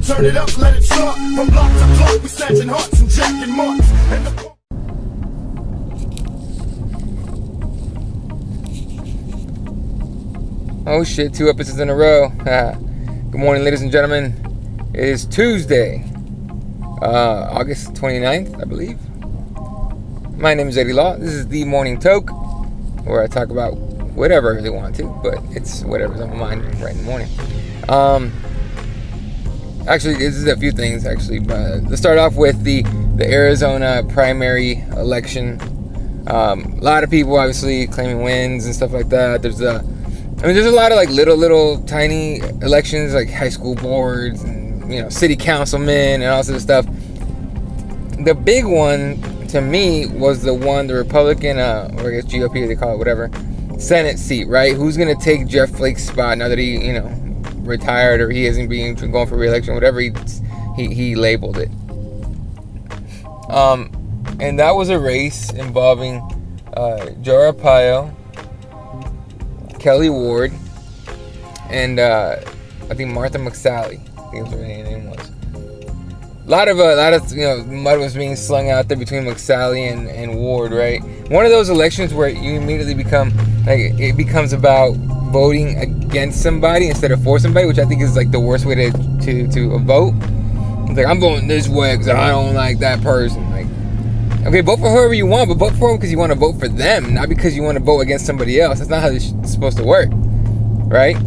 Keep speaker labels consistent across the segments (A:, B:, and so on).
A: Turn it up, let it start. From block to block, we snatching hearts and jacking marks. And the
B: Oh shit, 2 episodes in a row. Good morning, ladies and gentlemen. It is Tuesday, August 29th, I believe. My name is Eddie Law. This is the Morning Toke, where I talk about whatever I really want to, but it's whatever's on my mind right in the morning. Actually, this is a few things, actually. Let's start off with the Arizona primary election. A lot of people, obviously, claiming wins and stuff like that. There's a lot of like little tiny elections, like high school boards and city councilmen and all sorts of stuff. The big one to me was the Republican, or I guess GOP, they call it, whatever, Senate seat, right? Who's gonna take Jeff Flake's spot now that he, retired, or he isn't going for re-election, whatever he labeled it. And that was a race involving Joe Arpaio, Kelly Ward, and I think Martha McSally, I think that's what her name was. A lot of mud was being slung out there between McSally and Ward, right? One of those elections where you immediately it becomes about voting against somebody instead of for somebody, which I think is like the worst way to vote. It's like, I'm voting this way because I don't like that person. Like, okay, vote for whoever you want, but vote for them because you want to vote for them, not because you want to vote against somebody else. That's not how this is supposed to work, right?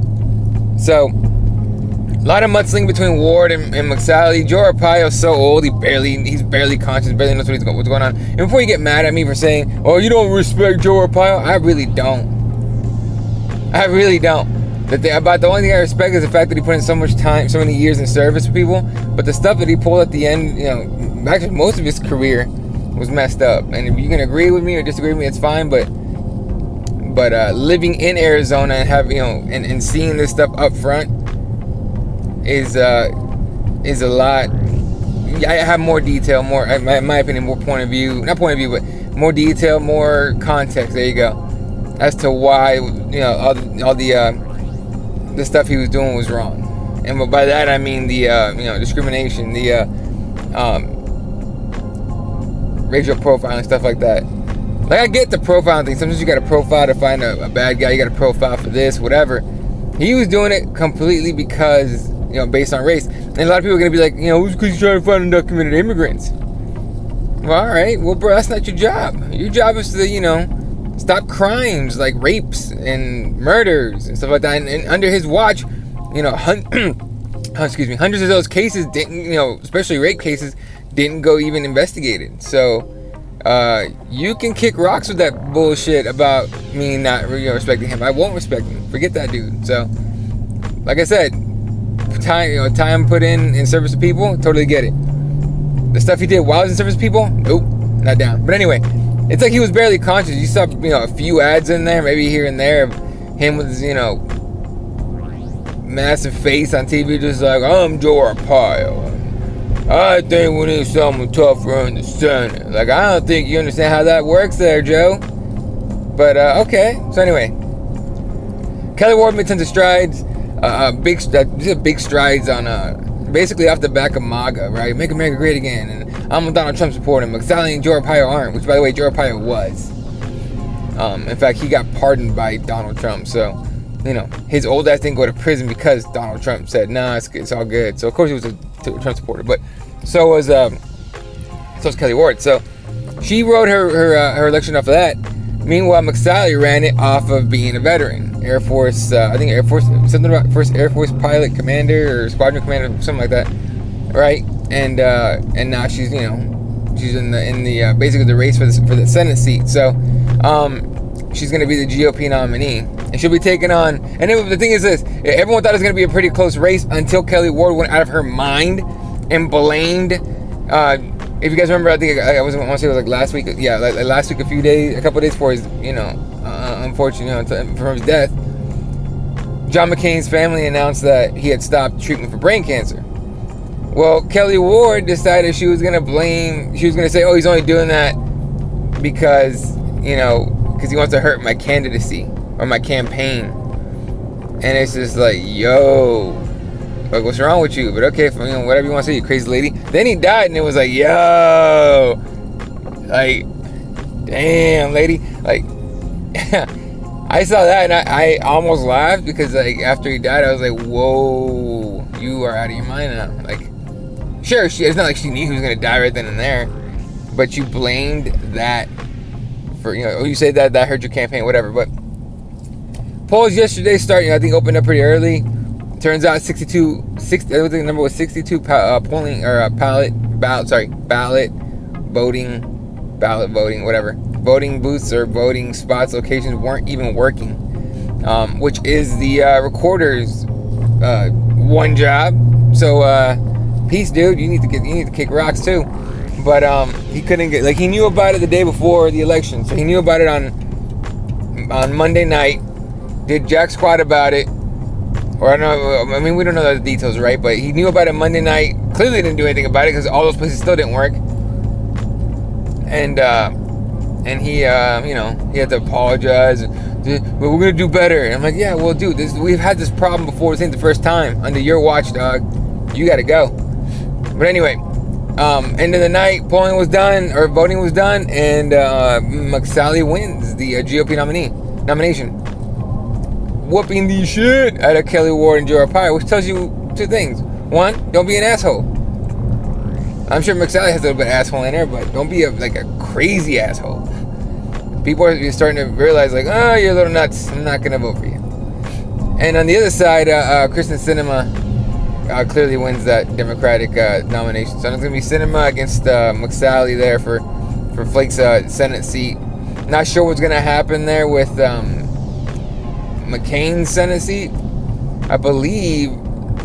B: So, a lot of mudslinging between Ward and McSally. Joe Arpaio's so old, he's barely conscious, barely knows what's going on. And before you get mad at me for saying, oh, you don't respect Joe Arpaio, I really don't. The only thing I respect is the fact that he put in so much time, so many years in service for people. But the stuff that he pulled at the end, actually most of his career was messed up. And if you can agree with me or disagree with me, it's fine. But living in Arizona and have and seeing this stuff up front is a lot. I have more detail, more, in my opinion, more point of view, but more detail, more context. There you go. As to why all the stuff he was doing was wrong, and by that I mean the discrimination, the racial profiling, stuff like that. Like, I get the profiling thing. Sometimes you got to profile to find a bad guy. You got to profile for this, whatever. He was doing it completely because based on race, and a lot of people are gonna be like, who's because he's trying to find undocumented immigrants. Well, all right, well, bro, that's not your job. Your job is to stop crimes like rapes and murders and stuff like that. And under his watch, hundreds of those cases didn't, especially rape cases, didn't go even investigated. So you can kick rocks with that bullshit about me not respecting him. I won't respect him. Forget that dude. So, like I said, time put in service of people, totally get it. The stuff he did while he was in service of people, nope, not down. But anyway, it's like he was barely conscious. You saw, a few ads in there, maybe here and there, of him with his, massive face on TV, just like, I'm Joe Arpaio. I think we need someone tougher in the Senate. Like, I don't think you understand how that works there, Joe. But, okay. So anyway, Kelly Ward made tons of strides. Big strides on, basically off the back of MAGA, right? Make America great again. And I'm a Donald Trump supporter. McSally and Joe Arpaio aren't, which, by the way, Joe Arpaio was. In fact, he got pardoned by Donald Trump. So, his old ass didn't go to prison because Donald Trump said, nah, it's all good. So, of course, he was a Trump supporter. But so was Kelly Ward. So, she wrote her election off of that. Meanwhile, McSally ran it off of being a veteran. Air Force, something about first Air Force pilot commander or squadron commander, something like that, right? And now she's in the basically the race for the Senate seat. So she's going to be the GOP nominee, and she'll be taking on. And the thing is this: everyone thought it was going to be a pretty close race until Kelly Ward went out of her mind and blamed. If you guys remember, I think I want to say it was like last week. Yeah, like last week, a couple of days before his, unfortunate, from his death. John McCain's family announced that he had stopped treatment for brain cancer. Well, Kelly Ward decided she was going to say, oh, he's only doing that because he wants to hurt my candidacy or my campaign. And it's just like, yo, like, what's wrong with you? But okay, whatever you want to say, you crazy lady. Then he died, and it was like, yo, like, damn, lady, like, I saw that, and I almost laughed, because, like, after he died, I was like, whoa, you are out of your mind now. Like, sure, it's not like she knew he was gonna die right then and there, but you blamed that for, you say that hurt your campaign, whatever. But polls yesterday starting, I think, opened up pretty early. Turns out 60, I think the number was 62 polling, or ballot voting, whatever. Voting booths or voting spots locations weren't even working, which is the recorder's one job. So peace, dude. You need to kick rocks too. But he couldn't get, like, he knew about it the day before the election, so he knew about it on Monday night. Did jack squat about it, or I don't know. I mean, we don't know the details, right? But he knew about it Monday night. Clearly didn't do anything about it, because all those places still didn't work. And he, he had to apologize. We're gonna do better. And I'm like, yeah, well, dude, we've had this problem before. This ain't the first time under your watch, dog. You gotta go. But anyway, end of the night, voting was done, and McSally wins the GOP nomination, whooping the shit out of Kelly Ward and Joe Arpaio, which tells you two things. One, don't be an asshole. I'm sure McSally has a little bit of asshole in her, but don't be a crazy asshole. People are starting to realize, like, oh, you're a little nuts. I'm not going to vote for you. And on the other side, Kristen Sinema clearly wins that Democratic nomination. So it's going to be Sinema against McSally there for Flake's Senate seat. Not sure what's going to happen there with McCain's Senate seat. I believe,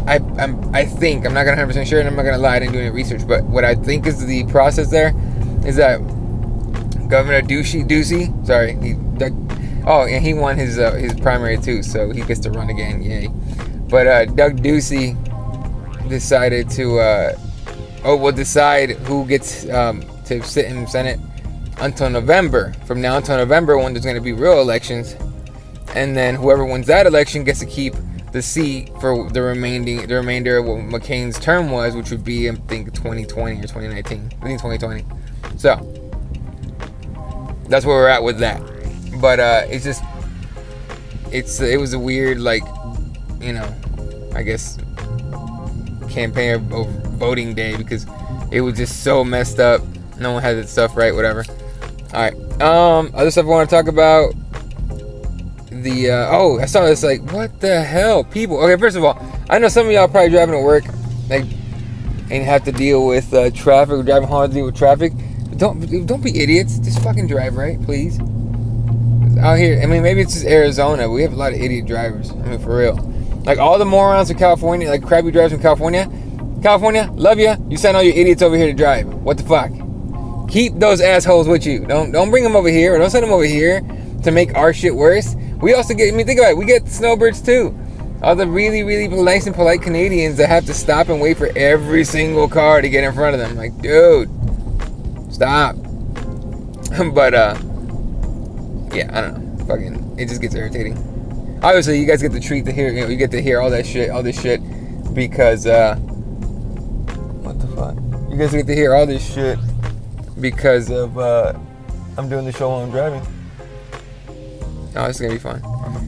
B: I think, I'm not going to 100% sure, and I'm not going to lie, I didn't do any research, but what I think is the process there is that Governor Ducey, and he won his primary too, so he gets to run again, yay. But Doug Ducey decided to, decide who gets to sit in the Senate until November. From now until November, when there's going to be real elections, and then whoever wins that election gets to keep the seat for the remainder of what McCain's term was, which would be, I think, 2020 or 2019. I think 2020. So that's where we're at with that. But it was a weird, I guess, campaign of voting day, because it was just so messed up. No one had its stuff right, whatever. All right. Other stuff I want to talk about. I saw this, like, what the hell, people. Okay, first of all, I know some of y'all probably driving to work, and have to deal with traffic, or driving hard to deal with traffic. But don't be idiots. Just fucking drive right, please. Out here, I mean, maybe it's just Arizona. We have a lot of idiot drivers. I mean, for real. Like, all the morons from California, like crappy drivers from California, love ya. You send all your idiots over here to drive. What the fuck? Keep those assholes with you. Don't bring them over here, or don't send them over here to make our shit worse. We also get, think about it, we get snowbirds too. All the really, really nice and polite Canadians that have to stop and wait for every single car to get in front of them. Like, dude, stop. But, yeah, I don't know. Fucking, it just gets irritating. Obviously, you guys get the treat to hear, you get to hear all this shit, because, what the fuck? You guys get to hear all this shit because of, I'm doing the show while I'm driving. Oh, this is gonna be fun.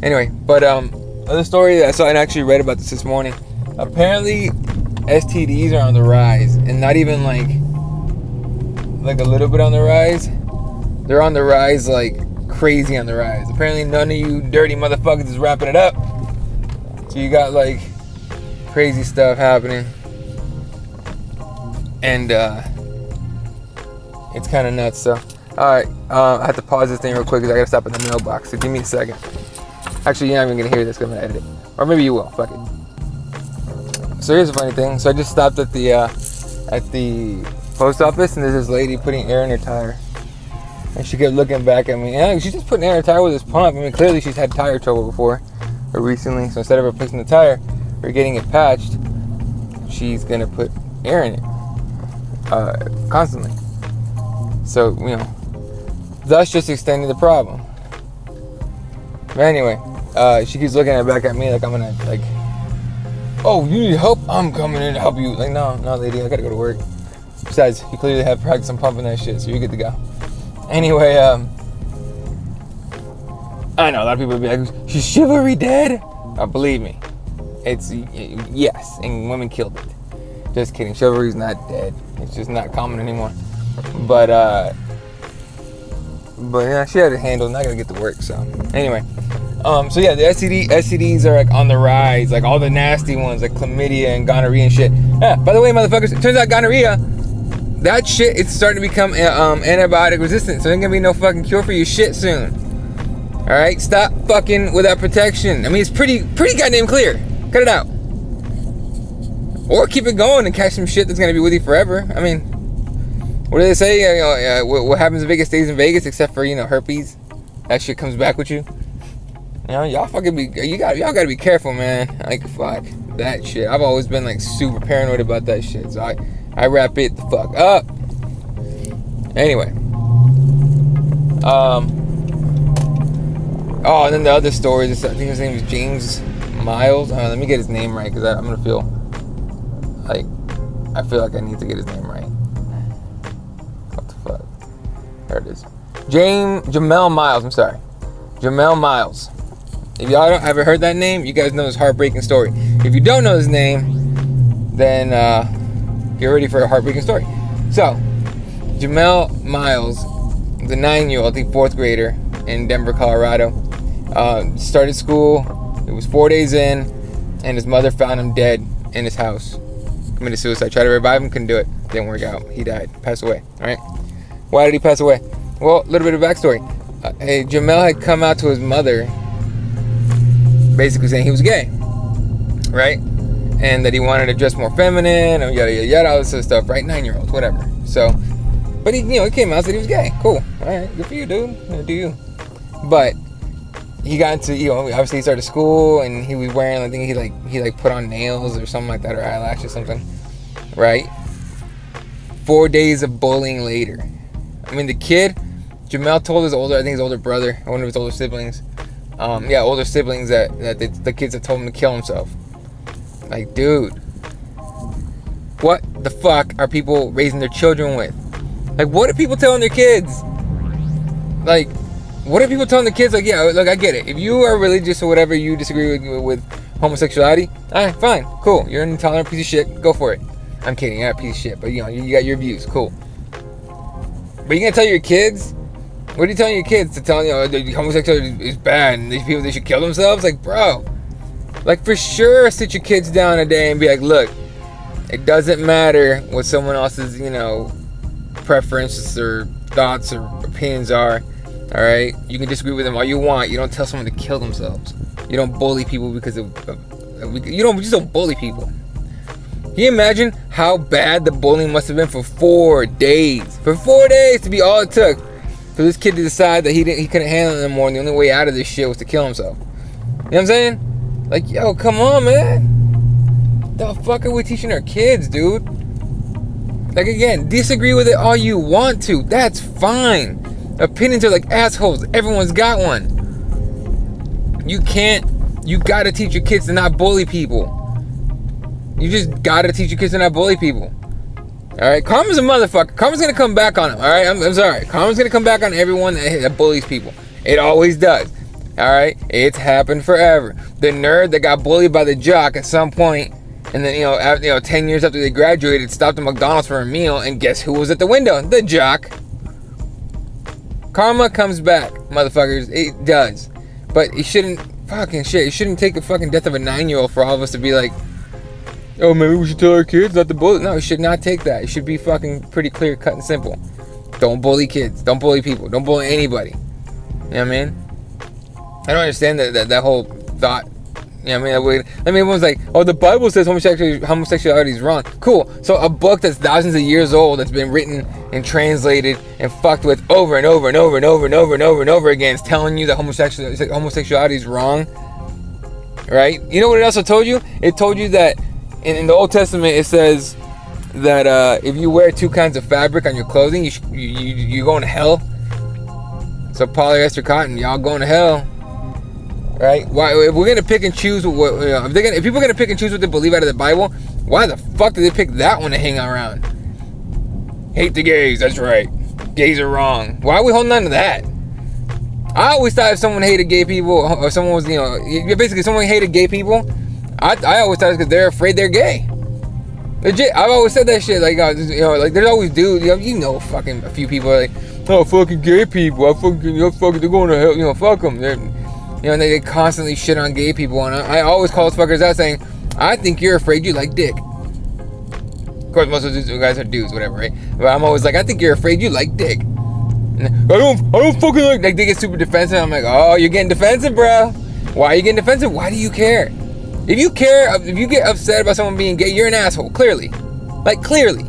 B: Anyway, but other story that I saw and actually read about this morning. Apparently, STDs are on the rise, and not even like a little bit on the rise. They're on the rise, like crazy on the rise. Apparently, none of you dirty motherfuckers is wrapping it up. So you got like crazy stuff happening, and it's kind of nuts. So. Alright, I have to pause this thing real quick because I gotta stop at the mailbox, so give me a second. Actually, you're not even gonna hear this because I'm gonna edit it. Or maybe you will, fuck it. So here's a funny thing. So I just stopped at the post office, and there's this lady putting air in her tire. And she kept looking back at me. And she's just putting air in her tire with this pump. I mean, clearly she's had tire trouble before, or recently. So instead of replacing the tire or getting it patched, she's gonna put air in it constantly. So, thus just extending the problem. But anyway, she keeps looking back at me like I'm gonna oh, you need help? I'm coming in to help you. Like, no, lady, I gotta go to work. Besides, you clearly have practice on pumping that shit, so you're good to go. Anyway, I know a lot of people would be like, she's chivalry dead? Believe me, it's, yes, and women killed it. Just kidding, chivalry's not dead. It's just not common anymore. But yeah, she had it handled, not gonna get to work, so. Anyway, so yeah, the STDs are like on the rise, like all the nasty ones, like chlamydia and gonorrhea and shit. Yeah, by the way, motherfuckers, it turns out gonorrhea, that shit, it's starting to become antibiotic resistant, so there's gonna be no fucking cure for your shit soon. Alright, stop fucking without protection. I mean, it's pretty goddamn clear. Cut it out. Or keep it going and catch some shit that's gonna be with you forever. I mean, what do they say? What happens in Vegas stays in Vegas, except for, herpes. That shit comes back with you. Y'all fucking y'all gotta be careful, man. Like, fuck that shit. I've always been like super paranoid about that shit, so I wrap it the fuck up. Anyway, oh, and then the other story. I think his name is Jamel Miles. Let me get his name right, because I'm gonna feel like I need to get his name right. What the fuck? There it is. Jamel Miles. I'm sorry, Jamel Miles. If y'all don't ever heard that name, you guys know his heartbreaking story. If you don't know his name, then get ready for a heartbreaking story. So, Jamel Miles, the 9-year-old, I think 4th grader in Denver, Colorado, started school. It was 4 days in, and his mother found him dead in his house. Committed suicide. Tried to revive him, couldn't do it. Didn't work out. He died. Passed away. All right. Why did he pass away? Well, a little bit of backstory. Jamel had come out to his mother, basically saying he was gay, right? And that he wanted to dress more feminine, and yada yada yada, all this sort of stuff, right? 9-year-olds, whatever. So, but he came out and said he was gay. Cool. All right, good for you, dude. Do you? But he got into, obviously he started school, and he was wearing, I think he put on nails or something like that, or eyelashes or something, right? 4 days of bullying later. I mean, the kid, Jamel told his older brother, one of his older siblings, older siblings, that the kids had told him to kill himself. Like, dude, what the fuck are people raising their children with? Like, what are people telling their kids? Like, what are people telling the kids? Like, yeah, look, I get it. If you are religious or whatever, you disagree with homosexuality, alright, fine, cool. You're an intolerant piece of shit. Go for it. I'm kidding. You're not a piece of shit, but you got your views. Cool. But you gonna tell your kids? What are you telling your kids? To tell homosexuality is bad and these people, they should kill themselves? Like, bro, like, for sure, sit your kids down a day and be like, look, it doesn't matter what someone else's, preferences or thoughts or opinions are. All right, you can disagree with them all you want. You don't tell someone to kill themselves. You don't bully people because you just don't bully people. Can you imagine how bad the bullying must have been for 4 days? For 4 days to be all it took for this kid to decide that he couldn't handle it anymore, and the only way out of this shit was to kill himself. You know what I'm saying? Like, yo, come on, man. The fuck are we teaching our kids, dude? Like, again, disagree with it all you want to. That's fine. Opinions are like assholes. Everyone's got one. You gotta teach your kids to not bully people. You just gotta teach your kids to not bully people. Alright? Karma's a motherfucker. Karma's gonna come back on him. Alright? I'm sorry. Karma's gonna come back on everyone that bullies people. It always does. Alright? It's happened forever. The nerd that got bullied by the jock at some point, and then, 10 years after they graduated, stopped at McDonald's for a meal, and guess who was at the window? The jock. Karma comes back, motherfuckers. It does. But it shouldn't take the fucking death of a 9-year-old for all of us to be like, oh, maybe we should tell our kids not to bully. No, it should not take that. It should be fucking pretty clear, cut, and simple. Don't bully kids. Don't bully people. Don't bully anybody. You know what I mean? I don't understand that whole thought. You know what I mean? Everyone's like, oh, the Bible says homosexuality is wrong. Cool. So a book that's thousands of years old, that's been written and translated and fucked with over and over and over and over and over and over and over again, is telling you that homosexuality is wrong. Right? You know what it also told you? It told you that in the Old Testament, it says that if you wear 2 kinds of fabric on your clothing, you're going to hell. So polyester cotton, y'all going to hell. right? Why, if we're gonna pick and choose what, if people are gonna pick and choose what they believe out of the Bible, why the fuck did they pick that one to hang around? Hate the gays, that's right. Gays are wrong. Why are we holding on to that? I always thought if someone hated gay people, or someone was, basically someone hated gay people, I always thought it's because they're afraid they're gay. Legit, I've always said that shit. Like, like there's always dudes, fucking a few people are like, oh, fucking gay people, they're going to hell, fuck them. They constantly shit on gay people, and I always call those fuckers out saying, I think you're afraid you like dick. Of course, most of these guys are dudes, whatever, right? But I'm always like, I think you're afraid you like dick. And I don't fucking like they get super defensive. I'm like, oh, you're getting defensive, bro. Why are you getting defensive? Why do you care? If you get upset about someone being gay, you're an asshole, clearly. Like, clearly.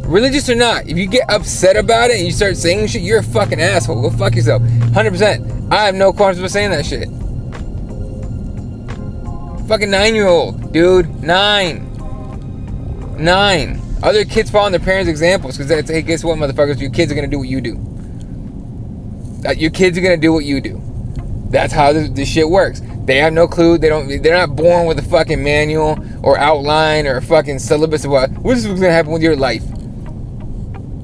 B: Religious or not, if you get upset about it and you start saying shit, you're a fucking asshole. Go fuck yourself. 100%. I have no qualms with saying that shit. Fucking 9-year-old, dude. 9. Other kids follow their parents' examples, because hey, guess what, motherfuckers? Your kids are going to do what you do. Your kids are going to do what you do. That's how this shit works. They have no clue. They're not born with a fucking manual or outline or a fucking syllabus of what is going to happen with your life.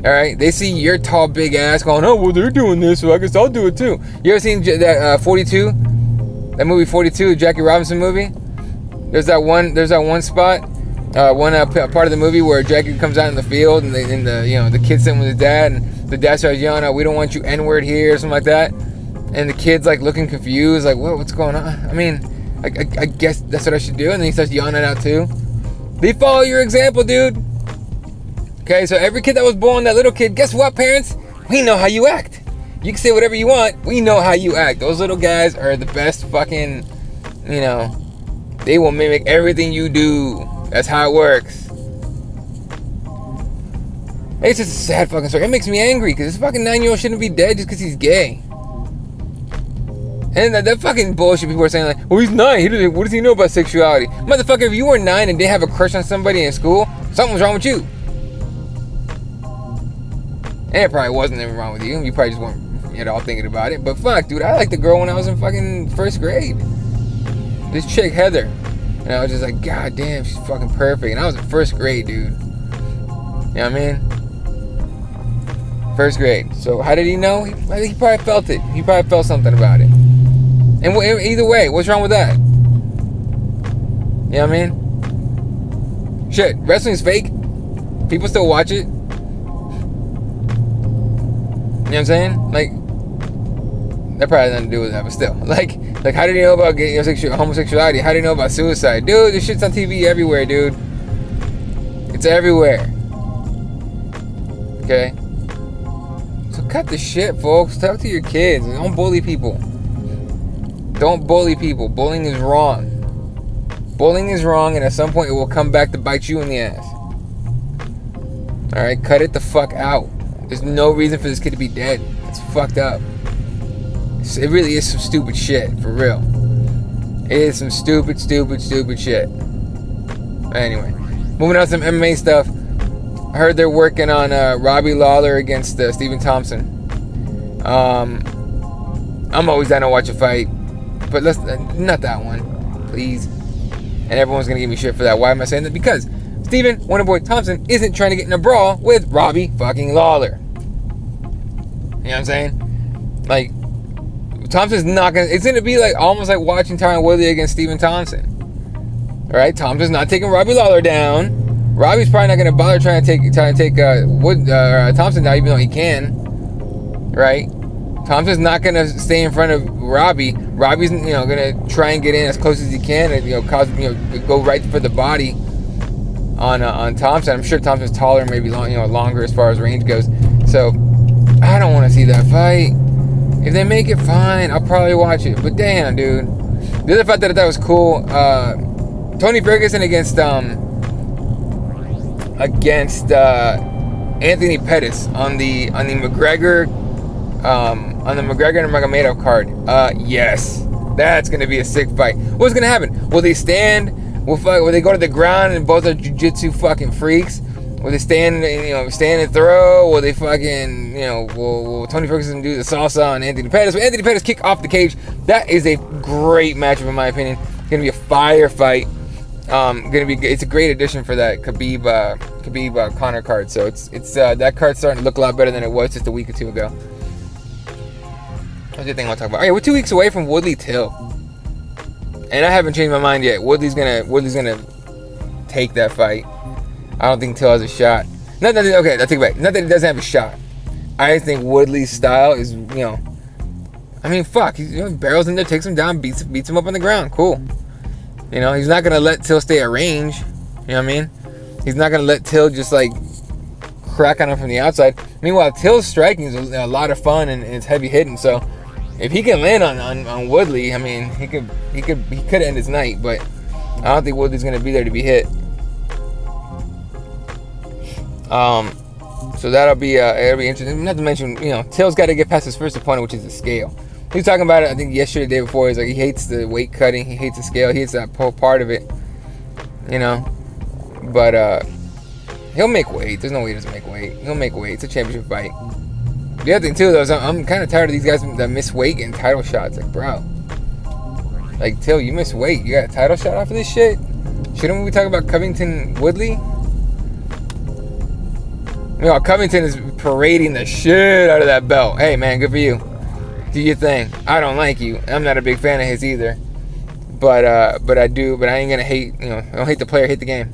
B: Alright? They see your tall, big ass going, oh, well, they're doing this, so I guess I'll do it too. You ever seen that 42? That movie 42, the Jackie Robinson movie? There's that one spot, part of the movie where Jackie comes out in the field and the kid's sitting with his dad, and the dad starts yelling out, we don't want you N-word here, or something like that. And the kid's like looking confused, like, what's going on? I mean, I guess that's what I should do. And then he starts yelling it out too. They follow your example, dude. Okay, so every kid that was born, that little kid, guess what, parents? We know how you act. You can say whatever you want. We know how you act. Those little guys are the best fucking, they will mimic everything you do. That's how it works. It's just a sad fucking story. It makes me angry because this fucking 9-year-old shouldn't be dead just because he's gay. And that fucking bullshit people are saying, like, well, he's 9. What does he know about sexuality? Motherfucker, if you were 9 and didn't have a crush on somebody in school, something was wrong with you. And it probably wasn't anything wrong with you. You probably just weren't at all thinking about it. But fuck, dude, I liked the girl when I was in fucking first grade. This chick, Heather. And I was just like, God damn, she's fucking perfect. And I was in first grade, dude. You know what I mean? First grade. So how did he know? He probably felt it. He probably felt something about it. And either way, what's wrong with that? You know what I mean? Shit, wrestling's fake. People still watch it. You know what I'm saying? Like, that probably has nothing to do with that, but still. Like how did you know about homosexuality? How do you know about suicide? Dude, this shit's on TV everywhere, dude. It's everywhere. Okay? So cut the shit, folks. Talk to your kids. Don't bully people. Don't bully people. Bullying is wrong. Bullying is wrong, and at some point it will come back to bite you in the ass. Alright? Cut it the fuck out. There's no reason for this kid to be dead. It's fucked up. It really is some stupid shit, for real. It is some stupid shit. Anyway, moving on to some MMA stuff. I heard they're working on Robbie Lawler against Stephen Thompson. I'm always down to watch a fight, but let's not that one, please. And everyone's gonna give me shit for that. Why am I saying that? Because Stephen Wonderboy Thompson isn't trying to get in a brawl with Robbie fucking Lawler. You know what I'm saying? Like, Thompson's not gonna. It's gonna be like almost like watching Tyron Woodley against Stephen Thompson. All right, Thompson's not taking Robbie Lawler down. Robbie's probably not gonna bother trying to take Thompson down, even though he can. Right? Thompson's not gonna stay in front of Robbie. Robbie's gonna try and get in as close as he can, and go right for the body on Thompson. I'm sure Thompson's taller, maybe longer as far as range goes. So I don't want to see that fight. If they make it, fine, I'll probably watch it. But damn, dude. The other fight that I thought was cool, Tony Ferguson against Anthony Pettis on the McGregor and Magomedov card. Yes, that's gonna be a sick fight. What's gonna happen? Will they stand? Will they go to the ground and both are jiu-jitsu fucking freaks? Will they stand and throw? Will they fucking, will Tony Ferguson do the salsa on Anthony Pettis? Will Anthony Pettis kick off the cage? That is a great matchup in my opinion. It's gonna be a fire fight. It's a great addition for that Khabib Conor card. So it's that card's starting to look a lot better than it was just a week or two ago. What's the thing I want to talk about? Okay, we're 2 weeks away from Woodley Till, and I haven't changed my mind yet. Woodley's gonna take that fight. I don't think Till has a shot. I take it back. Not that he doesn't have a shot. I just think Woodley's style is, fuck. He barrels in there, takes him down, beats him up on the ground. Cool. He's not going to let Till stay at range. You know what I mean? He's not going to let Till just, crack on him from the outside. Meanwhile, Till's striking is a lot of fun and it's heavy hitting. So, if he can land on Woodley, he could end his night. But I don't think Woodley's going to be there to be hit. So it'll be interesting. Not to mention, Till's got to get past his first opponent, which is the scale. He was talking about it, I think yesterday, the day before. He's like, he hates the weight cutting, he hates the scale, he hates that whole part of it, But he'll make weight. There's no way he doesn't make weight. He'll make weight. It's a championship fight. The other thing too, though, is I'm kind of tired of these guys that miss weight and title shots. Like, bro, Till, you miss weight. You got a title shot off of this shit? Shouldn't we be talking about Covington Woodley? Covington is parading the shit out of that belt. Hey, man, good for you. Do your thing. I don't like you. I'm not a big fan of his either. But I do. But I ain't gonna hate. I don't hate the player. Hate the game.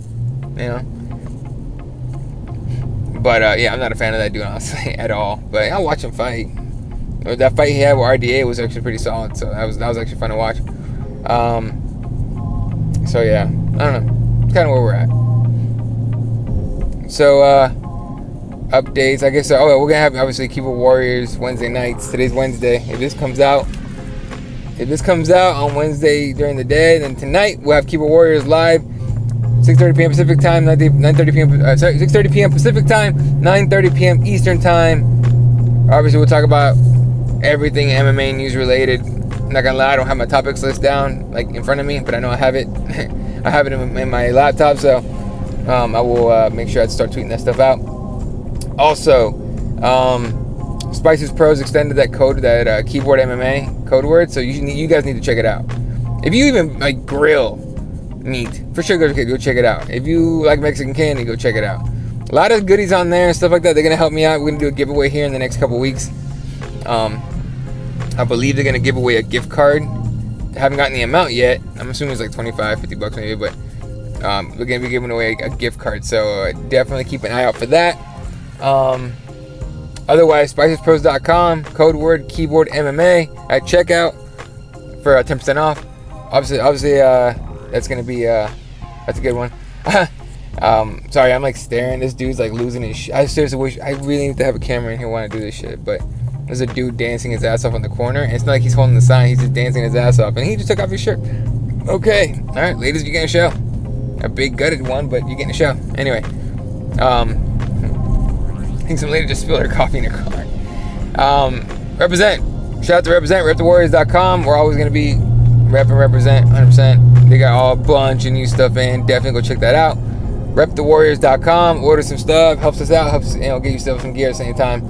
B: But I'm not a fan of that dude, honestly, at all. But I'll watch him fight. That fight he had with RDA was actually pretty solid. So that was actually fun to watch. So yeah, I don't know. It's kind of where we're at. So updates, I guess. We're gonna have obviously Keyboard Warriors Wednesday nights. Today's Wednesday. If this comes out on Wednesday during the day, then tonight we'll have Keyboard Warriors live, 6:30 p.m. Pacific time, 9:30 p.m. 6:30 p.m. Pacific time, 9:30 p.m. Eastern time. Obviously, we'll talk about everything MMA news related. I'm not gonna lie, I don't have my topics list down in front of me, but I know I have it. I have it in my laptop, so I will make sure I start tweeting that stuff out. Also, Spices Pros extended that code, that keyboard MMA code word, so you guys need to check it out. If you even grill meat, for sure go check it out. If you like Mexican candy, go check it out. A lot of goodies on there and stuff like that. They're gonna help me out. We're gonna do a giveaway here in the next couple weeks. I believe they're gonna give away a gift card. I haven't gotten the amount yet. I'm assuming it's $25-$50 maybe, but we're gonna be giving away a gift card, so definitely keep an eye out for that. Otherwise, spicespros.com, code word keyboard MMA at checkout for 10% off. Obviously, that's gonna be that's a good one. Sorry, I'm staring. This dude's losing his shit. I seriously wish I really need to have a camera in here when I do this shit. But there's a dude dancing his ass off in the corner, and it's not like he's holding the sign. He's just dancing his ass off, and he just took off his shirt. Okay, all right, ladies, you're getting a show. A big gutted one, but you're getting a show. Anyway, I think some lady just spilled her coffee in her car. Represent. Shout out to Represent, repthewarriors.com. We're always going to be rep and represent 100%. They got a bunch of new stuff in. Definitely go check that out. Repthewarriors.com. Order some stuff. Helps us out. Helps get yourself some gear at the same time.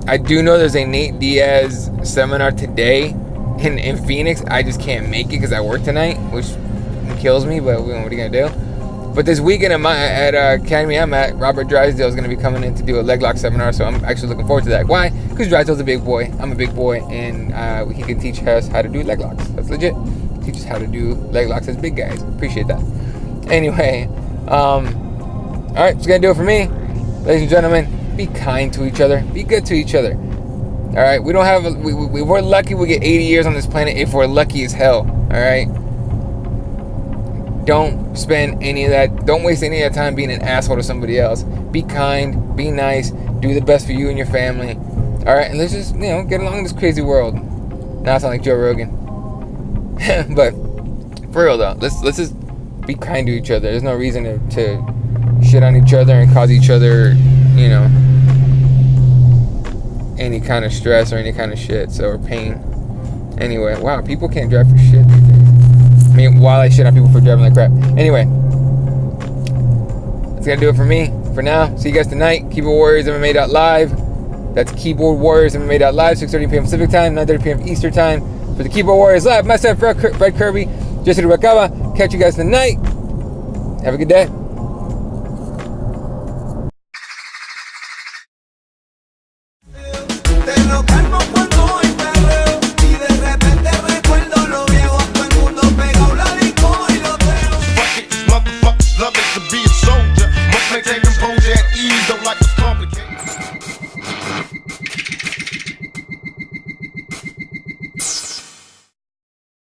B: I do know there's a Nate Diaz seminar today in Phoenix. I just can't make it because I work tonight, which kills me, but what are you going to do? But this weekend at Academy I'm at, Robert Drysdale is going to be coming in to do a leg lock seminar, so I'm actually looking forward to that. Why? Because Drysdale's a big boy. I'm a big boy, and he can teach us how to do leg locks. That's legit. Teach us how to do leg locks as big guys. Appreciate that. Anyway, all right, that's going to do it for me. Ladies and gentlemen, be kind to each other. Be good to each other. All right, we don't have, we're lucky we get 80 years on this planet if we're lucky as hell. All right. Don't spend any of that. Don't waste any of that time being an asshole to somebody else. Be kind. Be nice. Do the best for you and your family. All right, and let's just get along in this crazy world. Now I sound like Joe Rogan, but for real though, let's just be kind to each other. There's no reason to shit on each other and cause each other, any kind of stress or any kind of shit or pain. Anyway, wow, people can't drive for shit these days. I mean, while I shit on people for driving like crap. Anyway, That's gonna do it for me for now. See you guys tonight. Keyboard Warriors MMA.live. That's Keyboard Warriors MMA.live, 6:30 p.m. Pacific time, 9:30 p.m. Eastern time. For the Keyboard Warriors Live, myself, Fred Kirby, Jesse Rebecca. Catch you guys tonight. Have a good day.